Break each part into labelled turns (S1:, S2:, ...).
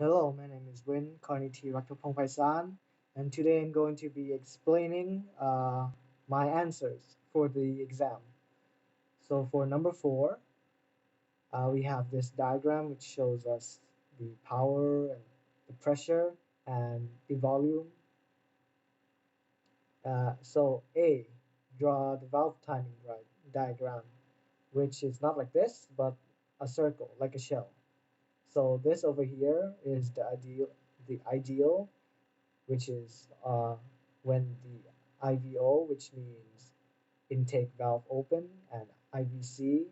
S1: Hello, my name is Win Karniti Rakapongpaisan, and today I'm going to be explaining my answers for the exam. So for number 4, we have this diagram which shows us the power and the pressure and the volume. So A, draw the valve timing diagram, which is not like this, but a circle, like a shell. So this over here is the ideal, which is when the IVO, which means intake valve open, and IVC,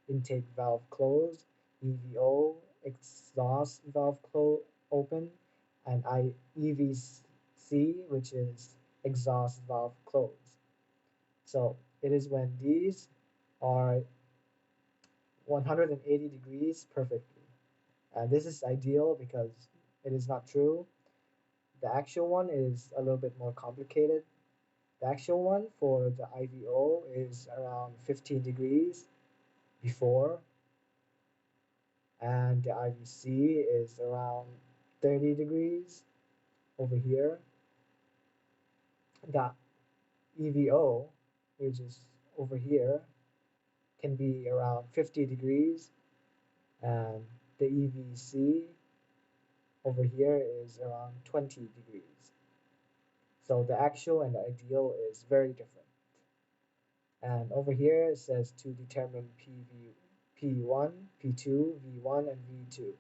S1: intake valve closed, EVO, exhaust valve open, and EVC, which is exhaust valve closed. So it is when these are 180 degrees perfectly. And this is ideal because it is not true. The actual one is a little bit more complicated. The actual one for the IVO is around 15 degrees before, and the IVC is around 30 degrees over here. The EVO, which is over here, can be around 50 degrees, and the EVC over here is around 20 degrees. So the actual and the ideal is very different. And over here it says to determine P1, P2, V1, and V2.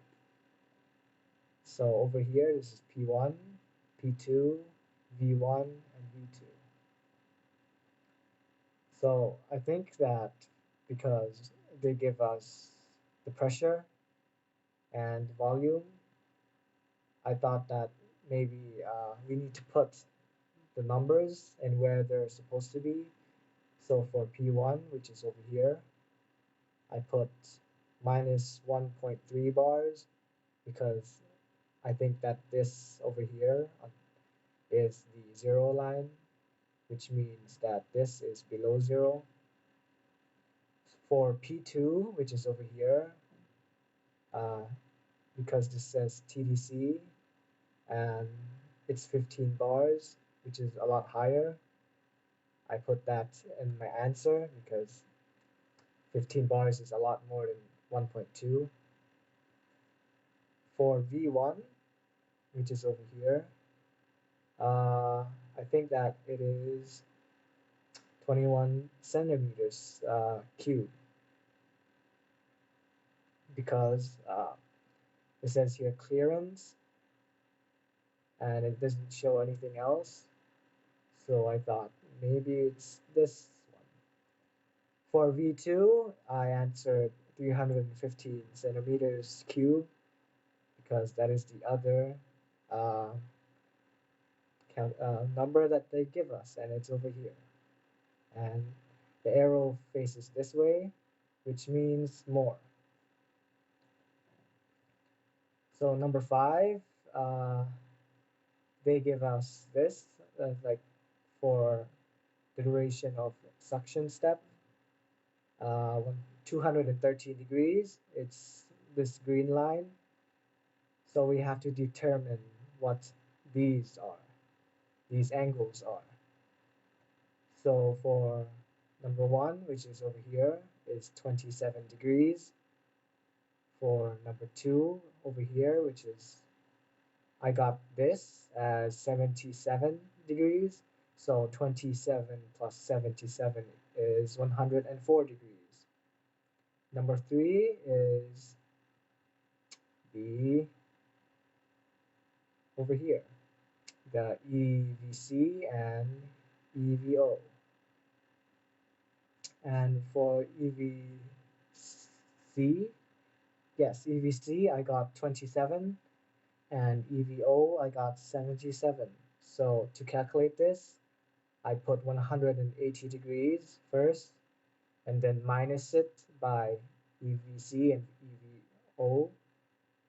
S1: So over here this is P1, P2, V1, and V2. So I think that because they give us the pressure and volume, I thought that maybe we need to put the numbers and where they're supposed to be. So for P1, which is over here, I put minus 1.3 bars because I think that this over here is the zero line, which means that this is below zero. For P2, which is over here, uh, because this says TDC and it's 15 bars, which is a lot higher, I put that in my answer because 15 bars is a lot more than 1.2. For V1, which is over here, I think that it is 21 centimeters cube because it says here clearance and it doesn't show anything else. So I thought maybe it's this one. For V2, I answered 315 centimeters cube because that is the other uh, number that they give us, and it's over here. And the arrow faces this way, which means more. So number 5, uh, they give us this like for the duration of suction step, 213 degrees. It's this green line. So we have to determine what these are, these angles are. So for number 1, which is over here, is 27 degrees. For number 2 over here, which is I got this as 77 degrees. So 27 plus 77 is 104 degrees. Number 3 is the over here, the EVC and EVO. And for EVC, yes, EVC I got 27 and EVO I got 77. So to calculate this, I put 180 degrees first and then minus it by EVC and EVO,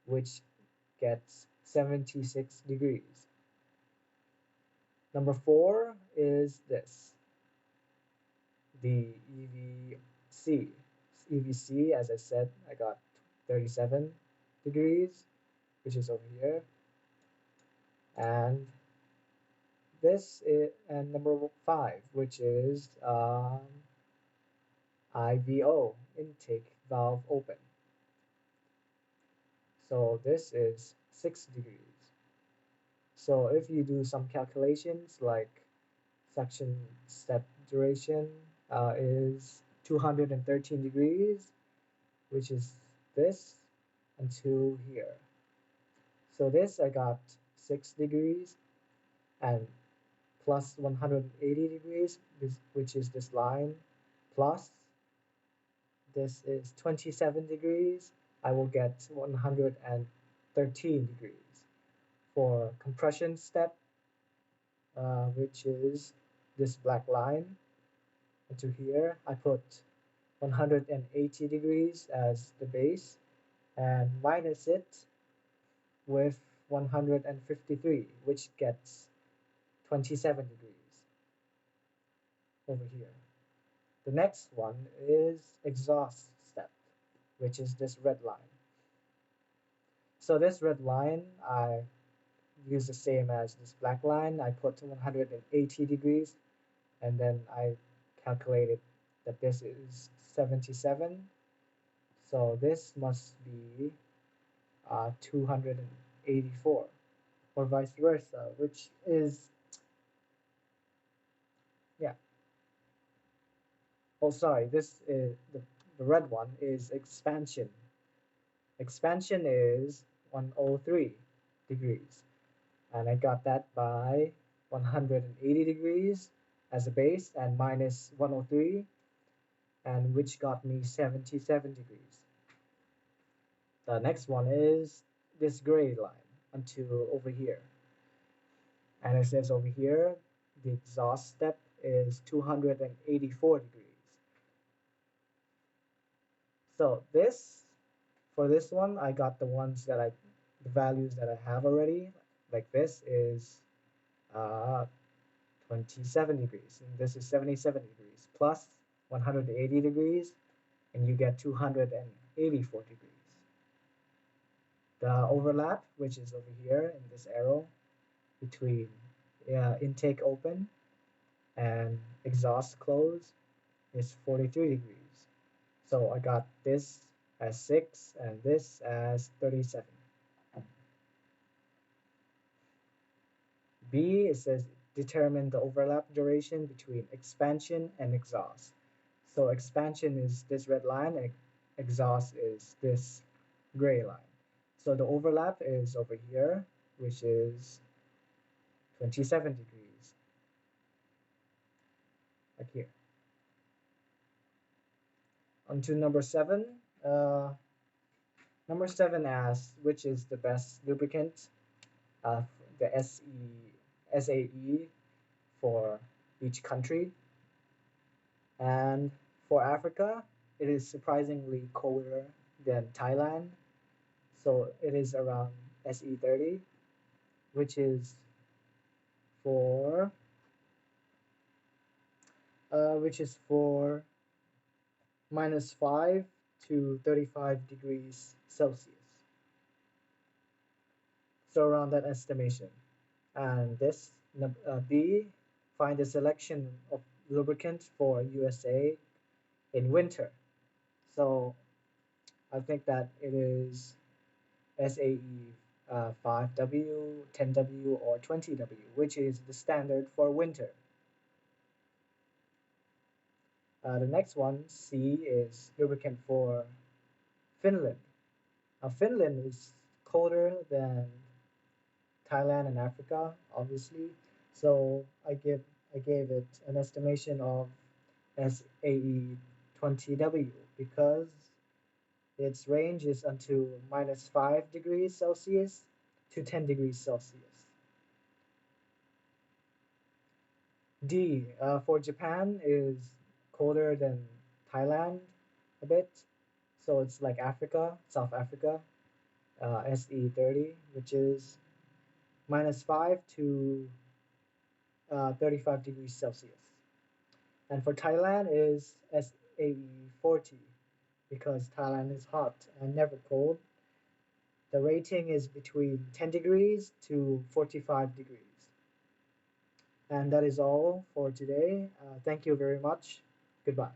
S1: which gets 76 degrees. Number 4 is this, the EVC. EVC, as I said, I got 37 degrees. which is over here, and this is and number 5, which is IVO, intake valve open. So this is 6 degrees. So if you do some calculations like suction step duration is 213 degrees, which is this until here. So this I got 6 degrees and plus 180 degrees, which is this line, plus this is 27 degrees. I will get 113 degrees. For compression step, which is this black line, into here, I put 180 degrees as the base and minus it with 153, which gets 27 degrees over here. The next one is exhaust step, which is this red line. So this red line, I use the same as this black line. I put 180 degrees and then I calculated that this is 77. So this must be 284 or vice versa, which is, yeah. Oh, sorry, this is the red one is expansion. Expansion is 103 degrees. And I got that by 180 degrees as a base and minus 103, and which got me 77 degrees. The next one is this gray line until over here. And it says over here, the exhaust step is 284 degrees. So for this one, I got the values that I have already. Like this is uh, 27 degrees, and this is 77 degrees, plus 180 degrees, and you get 284 degrees. The overlap, which is over here in this arrow, between intake open and exhaust close is 43 degrees. So I got this as 6 and this as 37. B, it says determine the overlap duration between expansion and exhaust. So expansion is this red line and exhaust is this gray line. So the overlap is over here, which is 27 degrees, like here. On to number 7. Uh, Number 7 asks which is the best lubricant, uh, the SAE for each country. And for Africa, it is surprisingly colder than Thailand. So it is around SE30, which is for -5 to 35 degrees Celsius. So around that estimation. And this B, find a selection of lubricant for USA in winter. So I think that it is SAE 5W, 10W, or 20W, which is the standard for winter. The next one, C, is lubricant for Finland. Now, Finland is colder than Thailand and Africa, obviously. So I gave it an estimation of SAE 20W because its range is until -5 degrees Celsius to 10 degrees Celsius. D, for Japan is colder than Thailand a bit. So it's like Africa, South Africa, SE30, which is -5 to 35 degrees Celsius. And for Thailand is SAE 40 because Thailand is hot and never cold. The rating is between 10 degrees to 45 degrees. And that is all for today. Thank you very much. Goodbye.